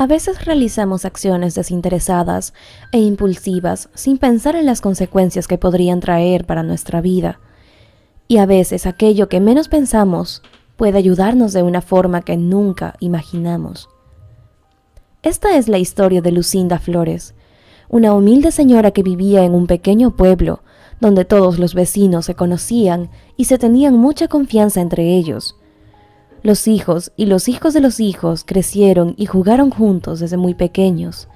A veces realizamos acciones desinteresadas e impulsivas sin pensar en las consecuencias que podrían traer para nuestra vida. Y a veces aquello que menos pensamos puede ayudarnos de una forma que nunca imaginamos. Esta es la historia de Lucinda Flores, una humilde señora que vivía en un pequeño pueblo donde todos los vecinos se conocían y se tenían mucha confianza entre ellos. Los hijos y los hijos de los hijos crecieron y jugaron juntos desde muy pequeños.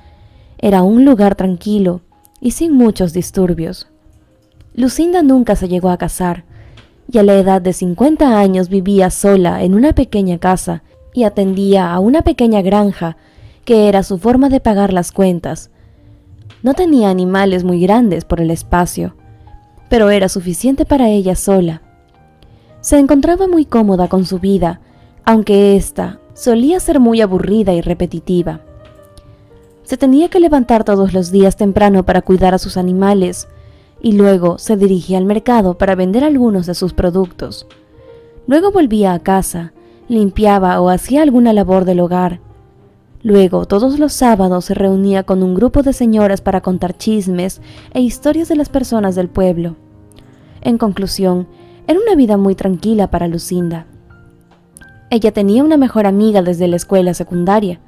Era un lugar tranquilo y sin muchos disturbios. Lucinda nunca se llegó a casar y a la edad de 50 años vivía sola en una pequeña casa y atendía a una pequeña granja que era su forma de pagar las cuentas. No tenía animales muy grandes por el espacio, pero era suficiente para ella sola. Se encontraba muy cómoda con su vida, aunque ésta solía ser muy aburrida y repetitiva. Se tenía que levantar todos los días temprano para cuidar a sus animales, y luego se dirigía al mercado para vender algunos de sus productos. Luego volvía a casa, limpiaba o hacía alguna labor del hogar. Luego, todos los sábados se reunía con un grupo de señoras para contar chismes e historias de las personas del pueblo. En conclusión, era una vida muy tranquila para Lucinda. Ella tenía una mejor amiga desde la escuela secundaria,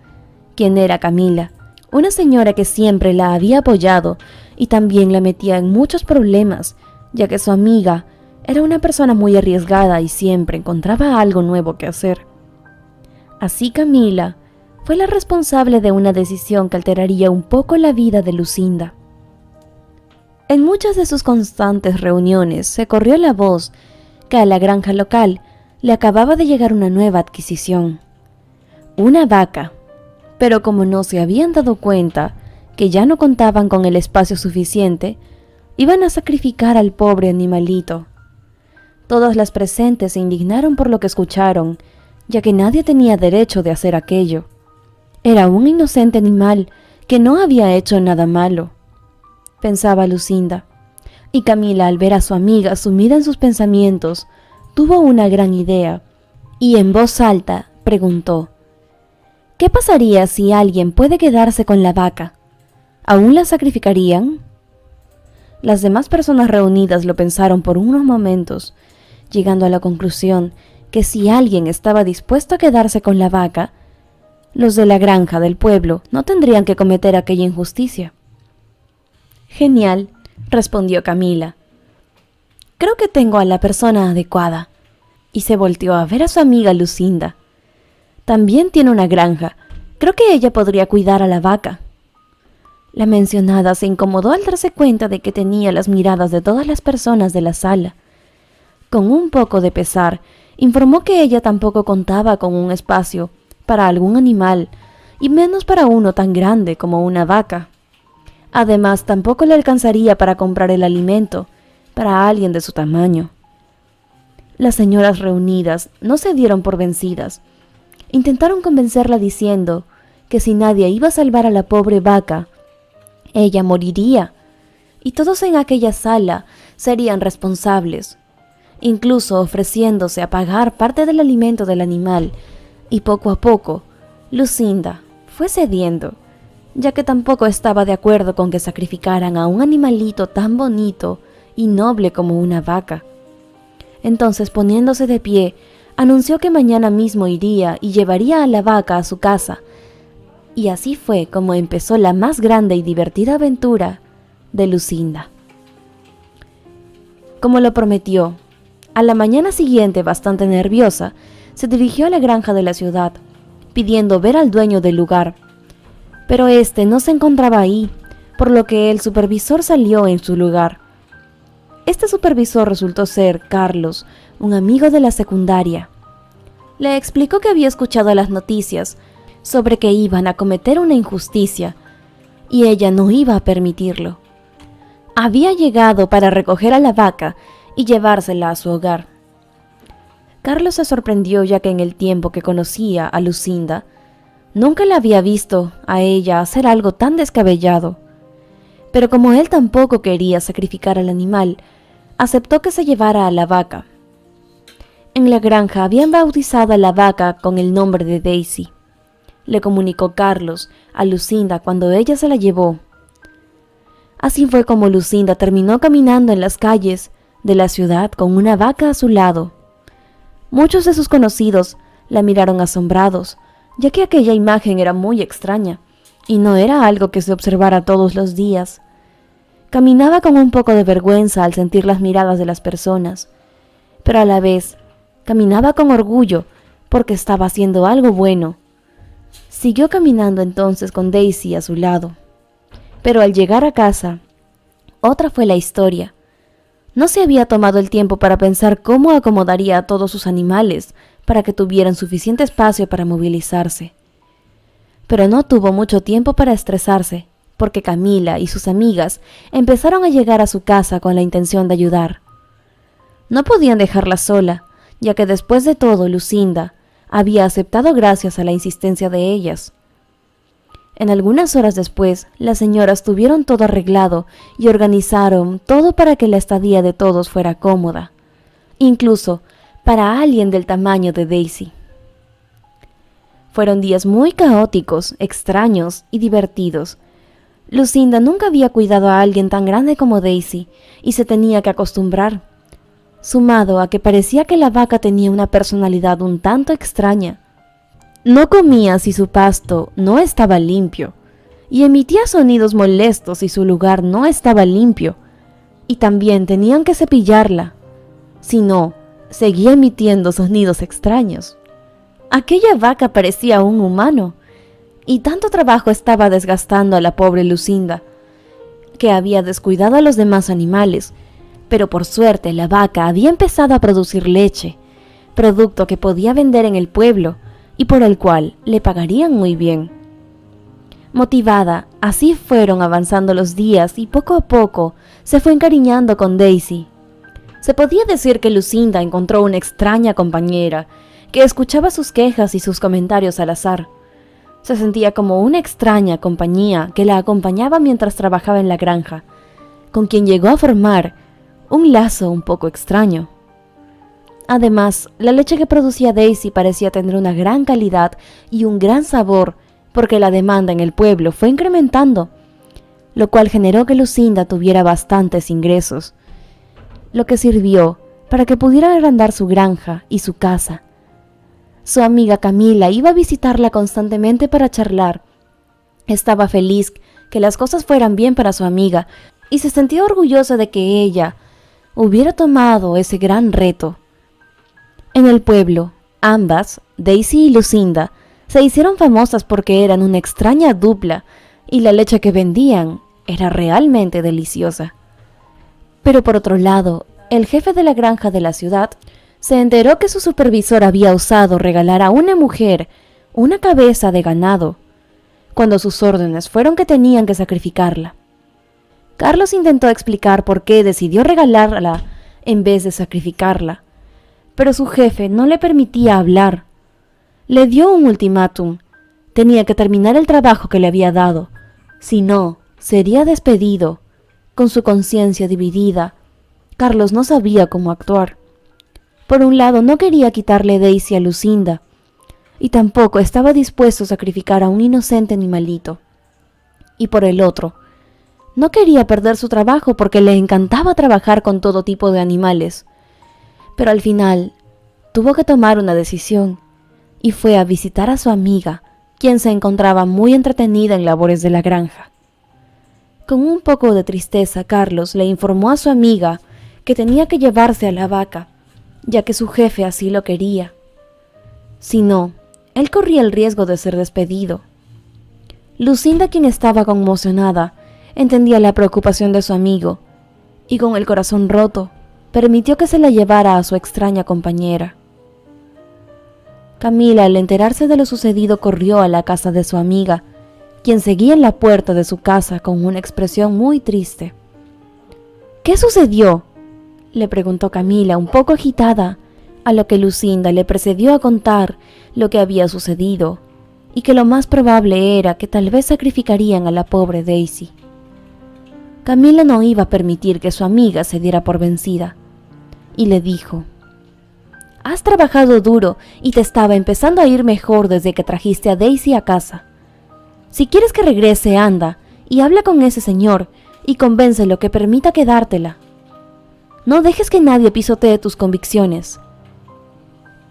quien era Camila, una señora que siempre la había apoyado y también la metía en muchos problemas, ya que su amiga era una persona muy arriesgada y siempre encontraba algo nuevo que hacer. Así Camila fue la responsable de una decisión que alteraría un poco la vida de Lucinda. En muchas de sus constantes reuniones se corrió la voz que a la granja local le acababa de llegar una nueva adquisición, una vaca, pero como no se habían dado cuenta que ya no contaban con el espacio suficiente, iban a sacrificar al pobre animalito. Todas las presentes se indignaron por lo que escucharon, ya que nadie tenía derecho de hacer aquello. Era un inocente animal que no había hecho nada malo, pensaba Lucinda, y Camila, al ver a su amiga sumida en sus pensamientos, tuvo una gran idea, y en voz alta preguntó: ¿qué pasaría si alguien puede quedarse con la vaca? ¿Aún la sacrificarían? Las demás personas reunidas lo pensaron por unos momentos, llegando a la conclusión que si alguien estaba dispuesto a quedarse con la vaca, los de la granja del pueblo no tendrían que cometer aquella injusticia. Genial, respondió Camila. Creo que tengo a la persona adecuada. Y se volteó a ver a su amiga Lucinda. También tiene una granja. Creo que ella podría cuidar a la vaca. La mencionada se incomodó al darse cuenta de que tenía las miradas de todas las personas de la sala. Con un poco de pesar, informó que ella tampoco contaba con un espacio para algún animal, y menos para uno tan grande como una vaca. Además, tampoco le alcanzaría para comprar el alimento para alguien de su tamaño. Las señoras reunidas no se dieron por vencidas. Intentaron convencerla diciendo que si nadie iba a salvar a la pobre vaca, ella moriría, y todos en aquella sala serían responsables, incluso ofreciéndose a pagar parte del alimento del animal, y poco a poco, Lucinda fue cediendo, ya que tampoco estaba de acuerdo con que sacrificaran a un animalito tan bonito y noble como una vaca. Entonces, poniéndose de pie, anunció que mañana mismo iría y llevaría a la vaca a su casa. Y así fue como empezó la más grande y divertida aventura de Lucinda. Como lo prometió, a la mañana siguiente, bastante nerviosa, se dirigió a la granja de la ciudad, pidiendo ver al dueño del lugar. Pero este no se encontraba ahí, por lo que el supervisor salió en su lugar. Este supervisor resultó ser Carlos, un amigo de la secundaria. Le explicó que había escuchado las noticias sobre que iban a cometer una injusticia, y ella no iba a permitirlo. Había llegado para recoger a la vaca y llevársela a su hogar. Carlos se sorprendió, ya que en el tiempo que conocía a Lucinda, nunca la había visto a ella hacer algo tan descabellado. Pero como él tampoco quería sacrificar al animal, aceptó que se llevara a la vaca. En la granja habían bautizado a la vaca con el nombre de Daisy. le comunicó Carlos a Lucinda cuando ella se la llevó. Así fue como Lucinda terminó caminando en las calles de la ciudad con una vaca a su lado. Muchos de sus conocidos la miraron asombrados, ya que aquella imagen era muy extraña y no era algo que se observara todos los días. Caminaba con un poco de vergüenza al sentir las miradas de las personas, pero a la vez caminaba con orgullo porque estaba haciendo algo bueno. Siguió caminando entonces con Daisy a su lado. Pero al llegar a casa, otra fue la historia. No se había tomado el tiempo para pensar cómo acomodaría a todos sus animales para que tuvieran suficiente espacio para movilizarse. Pero no tuvo mucho tiempo para estresarse, porque Camila y sus amigas empezaron a llegar a su casa con la intención de ayudar. No podían dejarla sola, ya que después de todo Lucinda había aceptado gracias a la insistencia de ellas. En algunas horas después, las señoras tuvieron todo arreglado y organizaron todo para que la estadía de todos fuera cómoda, incluso para alguien del tamaño de Daisy. Fueron días muy caóticos, extraños y divertidos. Lucinda nunca había cuidado a alguien tan grande como Daisy y se tenía que acostumbrar, sumado a que parecía que la vaca tenía una personalidad un tanto extraña. No comía si su pasto no estaba limpio, y emitía sonidos molestos si su lugar no estaba limpio, y también tenían que cepillarla, si no, seguía emitiendo sonidos extraños. Aquella vaca parecía un humano, y tanto trabajo estaba desgastando a la pobre Lucinda, que había descuidado a los demás animales, pero por suerte la vaca había empezado a producir leche, producto que podía vender en el pueblo, y por el cual le pagarían muy bien. Motivada, así fueron avanzando los días y poco a poco se fue encariñando con Daisy. Se podía decir que Lucinda encontró una extraña compañera que escuchaba sus quejas y sus comentarios al azar. Se sentía como una extraña compañía que la acompañaba mientras trabajaba en la granja, con quien llegó a formar un lazo un poco extraño. Además, la leche que producía Daisy parecía tener una gran calidad y un gran sabor, porque la demanda en el pueblo fue incrementando, lo cual generó que Lucinda tuviera bastantes ingresos, lo que sirvió para que pudiera agrandar su granja y su casa. Su amiga Camila iba a visitarla constantemente para charlar. Estaba feliz que las cosas fueran bien para su amiga y se sentía orgullosa de que ella hubiera tomado ese gran reto. En el pueblo, ambas, Daisy y Lucinda, se hicieron famosas porque eran una extraña dupla y la leche que vendían era realmente deliciosa. Pero por otro lado, el jefe de la granja de la ciudad se enteró que su supervisor había osado regalar a una mujer una cabeza de ganado, cuando sus órdenes fueron que tenían que sacrificarla. Carlos intentó explicar por qué decidió regalarla en vez de sacrificarla, pero su jefe no le permitía hablar. Le dio un ultimátum. Tenía que terminar el trabajo que le había dado, si no, sería despedido. Con su conciencia dividida, Carlos no sabía cómo actuar. Por un lado, no quería quitarle Daisy a Lucinda, y tampoco estaba dispuesto a sacrificar a un inocente animalito. Y por el otro, no quería perder su trabajo porque le encantaba trabajar con todo tipo de animales. Pero al final, tuvo que tomar una decisión, y fue a visitar a su amiga, quien se encontraba muy entretenida en labores de la granja. Con un poco de tristeza, Carlos le informó a su amiga que tenía que llevarse a la vaca, ya que su jefe así lo quería. Si no, él corría el riesgo de ser despedido. Lucinda, quien estaba conmocionada, entendía la preocupación de su amigo, y con el corazón roto, permitió que se la llevara a su extraña compañera. Camila, al enterarse de lo sucedido, corrió a la casa de su amiga, quien seguía en la puerta de su casa con una expresión muy triste. ¿Qué sucedió?, le preguntó Camila, un poco agitada, a lo que Lucinda le precedió a contar lo que había sucedido, y que lo más probable era que tal vez sacrificarían a la pobre Daisy. Camila no iba a permitir que su amiga se diera por vencida, y le dijo: Has trabajado duro y te estaba empezando a ir mejor desde que trajiste a Daisy a casa. Si quieres que regrese, anda y habla con ese señor y convéncelo que permita quedártela. No dejes que nadie pisotee tus convicciones.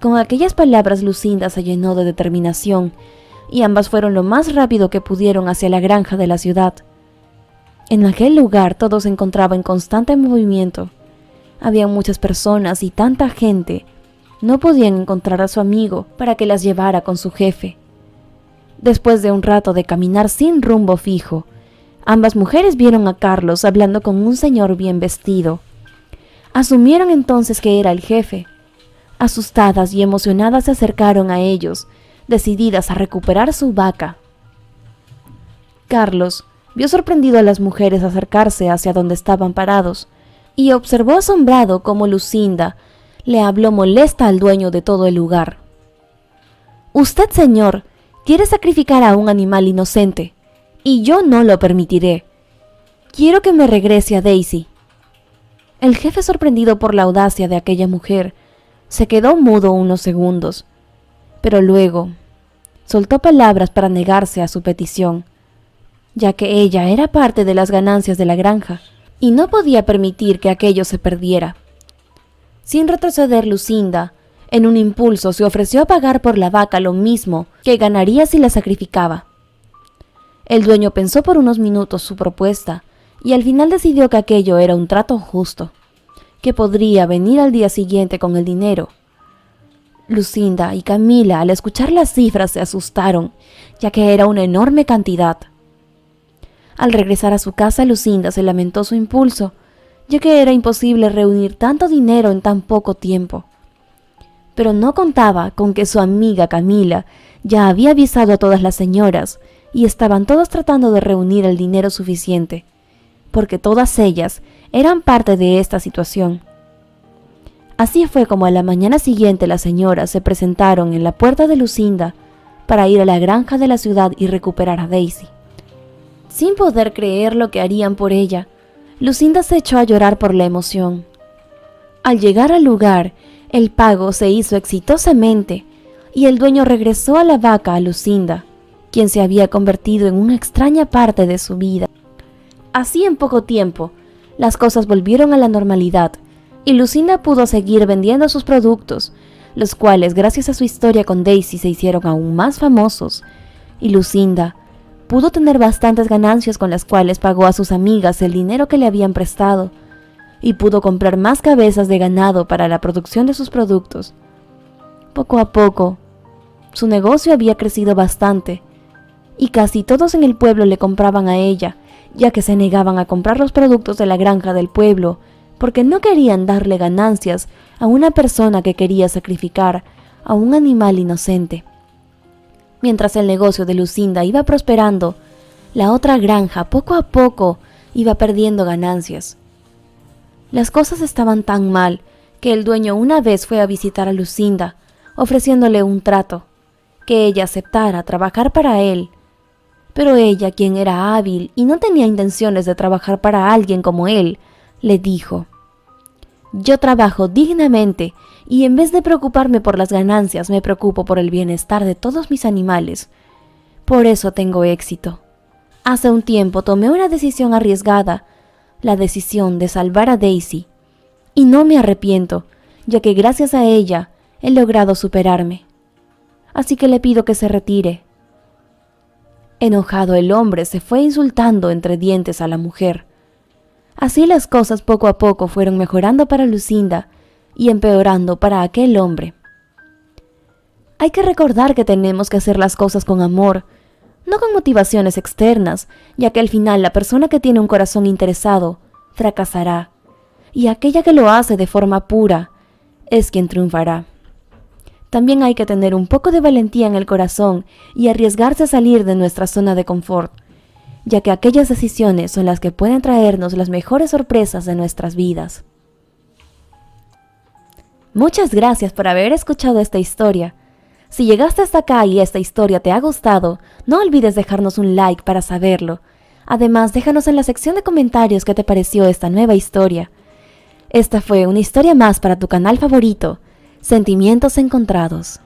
Con aquellas palabras, Lucinda se llenó de determinación y ambas fueron lo más rápido que pudieron hacia la granja de la ciudad. En aquel lugar todo se encontraba en constante movimiento. Había muchas personas y tanta gente. No podían encontrar a su amigo para que las llevara con su jefe. Después de un rato de caminar sin rumbo fijo, ambas mujeres vieron a Carlos hablando con un señor bien vestido. Asumieron entonces que era el jefe. Asustadas y emocionadas se acercaron a ellos, decididas a recuperar su vaca. Carlos vio sorprendido a las mujeres acercarse hacia donde estaban parados y observó asombrado cómo Lucinda le habló molesta al dueño de todo el lugar. «Usted, señor, quiere sacrificar a un animal inocente, y yo no lo permitiré. Quiero que me regrese a Daisy». El jefe, sorprendido por la audacia de aquella mujer, se quedó mudo unos segundos, pero luego soltó palabras para negarse a su petición, ya que ella era parte de las ganancias de la granja y no podía permitir que aquello se perdiera. Sin retroceder, Lucinda, en un impulso, se ofreció a pagar por la vaca lo mismo que ganaría si la sacrificaba. El dueño pensó por unos minutos su propuesta y al final decidió que aquello era un trato justo, que podría venir al día siguiente con el dinero. Lucinda y Camila, al escuchar las cifras, se asustaron, ya que era una enorme cantidad. Al regresar a su casa, Lucinda se lamentó su impulso, ya que era imposible reunir tanto dinero en tan poco tiempo. Pero no contaba con que su amiga Camila ya había avisado a todas las señoras y estaban todas tratando de reunir el dinero suficiente, porque todas ellas eran parte de esta situación. Así fue como a la mañana siguiente las señoras se presentaron en la puerta de Lucinda para ir a la granja de la ciudad y recuperar a Daisy. Sin poder creer lo que harían por ella, Lucinda se echó a llorar por la emoción. Al llegar al lugar, el pago se hizo exitosamente y el dueño regresó a la vaca a Lucinda, quien se había convertido en una extraña parte de su vida. Así, en poco tiempo, las cosas volvieron a la normalidad y Lucinda pudo seguir vendiendo sus productos, los cuales, gracias a su historia con Daisy, se hicieron aún más famosos, y Lucinda pudo tener bastantes ganancias con las cuales pagó a sus amigas el dinero que le habían prestado y pudo comprar más cabezas de ganado para la producción de sus productos. Poco a poco, su negocio había crecido bastante y casi todos en el pueblo le compraban a ella, ya que se negaban a comprar los productos de la granja del pueblo porque no querían darle ganancias a una persona que quería sacrificar a un animal inocente. Mientras el negocio de Lucinda iba prosperando, la otra granja poco a poco iba perdiendo ganancias. Las cosas estaban tan mal que el dueño una vez fue a visitar a Lucinda, ofreciéndole un trato, que ella aceptara trabajar para él. Pero ella, quien era hábil y no tenía intenciones de trabajar para alguien como él, le dijo: «Yo trabajo dignamente y en vez de preocuparme por las ganancias, me preocupo por el bienestar de todos mis animales. Por eso tengo éxito. Hace un tiempo tomé una decisión arriesgada, la decisión de salvar a Daisy, y no me arrepiento, ya que gracias a ella he logrado superarme. Así que le pido que se retire». Enojado, el hombre se fue insultando entre dientes a la mujer. Así las cosas poco a poco fueron mejorando para Lucinda y empeorando para aquel hombre. Hay que recordar que tenemos que hacer las cosas con amor, no con motivaciones externas, ya que al final la persona que tiene un corazón interesado fracasará, y aquella que lo hace de forma pura es quien triunfará. También hay que tener un poco de valentía en el corazón y arriesgarse a salir de nuestra zona de confort, ya que aquellas decisiones son las que pueden traernos las mejores sorpresas de nuestras vidas. Muchas gracias por haber escuchado esta historia. Si llegaste hasta acá y esta historia te ha gustado, no olvides dejarnos un like para saberlo. Además, déjanos en la sección de comentarios qué te pareció esta nueva historia. Esta fue una historia más para tu canal favorito. Sentimientos encontrados.